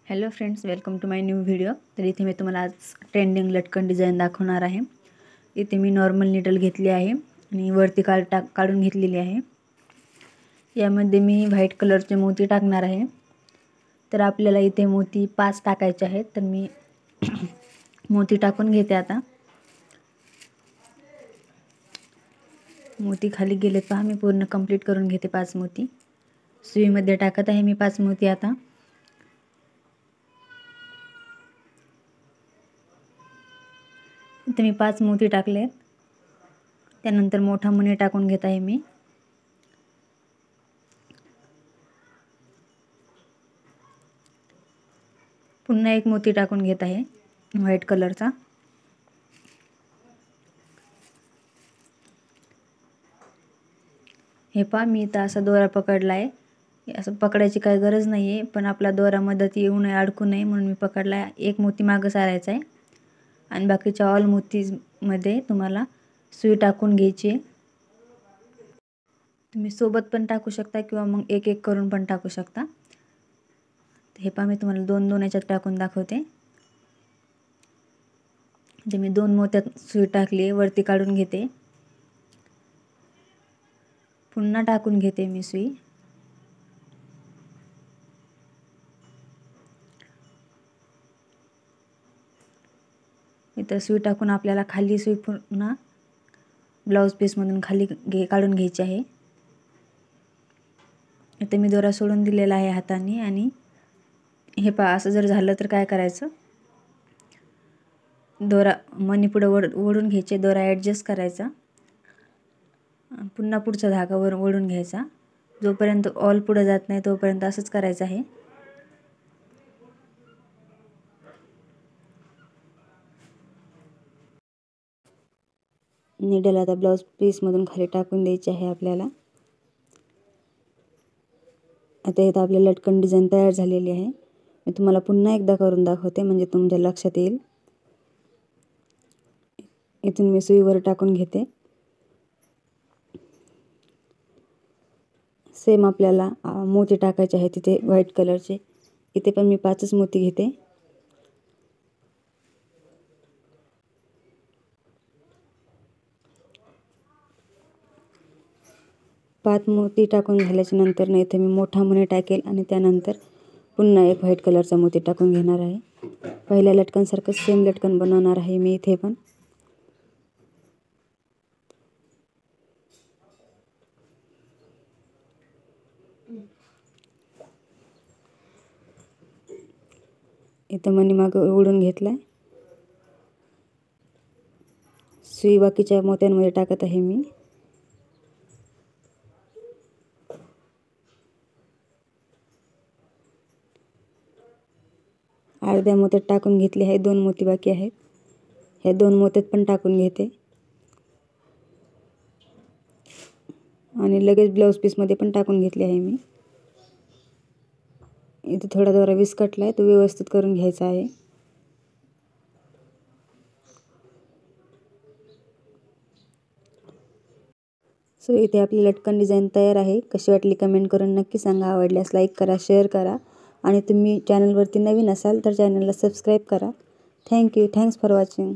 Hello friends, welcome to my new video. तर इथे मी तुम्हाला आज ट्रेंडिंग लटकन डिझाइन दाखवणार आहे। इथे मी नॉर्मल नीडल घेतली आहे आणि वरती काढून घेतलेली आहे। यामध्ये मी व्हाईट कलरचे मोती टाकणार आहे। तर आपल्याला इथे मोती 5 टाकायचे आहेत। तर मी मोती टाकून घेते। आता मोती खाली गेलेत पहा, मी पूर्ण कंप्लीट करून घेते 5 मोती। सुईमध्ये टाकत आहे मी 5 मोती। आता इथे मी 5 मोती टाकलेत। त्यानंतर मोठा मणी टाकून घेत आहे मी। पुन्हा एक मोती टाकून घेत आहे व्हाईट कलरचा। हे पहा, मी इथं असा दोरा पकडला आहे। असं पकडायची काही गरज नाही आहे, पण आपला दोरा मध्यात येऊ नये, अडकू नये म्हणून मी पकडला आहे। एक मोती मागं सारायचा आहे आणि बाकीच्या ऑल मोतीमध्ये तुम्हाला सुई टाकून घ्यायची आहे। तुम्ही सोबत पण टाकू शकता किंवा मग एक एक करून पण टाकू शकता। हे पहा, मी तुम्हाला दोन दोन याच्यात टाकून दाखवते। जे मी 2 मोत्यात सुई टाकली, वरती काढून घेते, पुन्हा टाकून घेते मी सुई। इथं सुई टाकून आपल्याला खाली सुई पुन्हा ब्लाउज पीसमधून खाली काढून घ्यायची आहे। इथे मी दोरा सोडून दिलेला आहे हाताने आणि हे पहा, असं जर झालं तर काय करायचं, दोरा मणी पुढे ओढून घ्यायचे, दोरा ॲडजस्ट करायचा, पुन्हा पुढचा धागा ओढून घ्यायचा। जोपर्यंत ऑल पुढे जात नाही तोपर्यंत असंच करायचं आहे। नीडल आता ब्लाउज पीसमधून खाली टाकून द्यायची आहे आपल्याला। आता इथं आपली लटकन डिझाइन तयार झालेली आहे। मी तुम्हाला पुन्हा एकदा करून दाखवते म्हणजे तुमच्या लक्षात येईल। इथून मी सुईवर टाकून घेते। सेम आपल्याला मोती टाकायचे आहेत तिथे व्हाईट कलरचे। इथे पण मी 5च मोती घेते। पाच मोती टाकून झाल्याच्या नंतर इथे मी मोठा मणी टाकेल आणि त्यानंतर पुन्हा एक व्हाईट कलरचा मोती टाकून घेणार आहे। पहिल्या लटकनसारखं सेम लटकन बनवणार आहे मी इथे पण। इथं मणी मागं ओढून घेतलाय, सुई बाकीच्या मोत्यांमध्ये टाकत आहे मी। अर्ध्या मोत्यात टाकून घेतले आहे, 2 मोती बाकी आहेत। ह्या 2 मोत्यात पण टाकून घेते आणि लगेच ब्लाउज पीसमध्ये पण टाकून घेतले आहे मी। इथे थोडा दोरा विस्कटलाय, तो व्यवस्थित करून घ्यायचा आहे। सो इथे आपली लटकन डिझाइन तयार आहे। कशी वाटली कमेंट करून नक्की सांगा। आवडल्यास लाईक करा, शेअर करा आणि तुम्ही चॅनलवरती नवीन असाल तर चॅनलला सबस्क्राईब करा। Thanks for watching.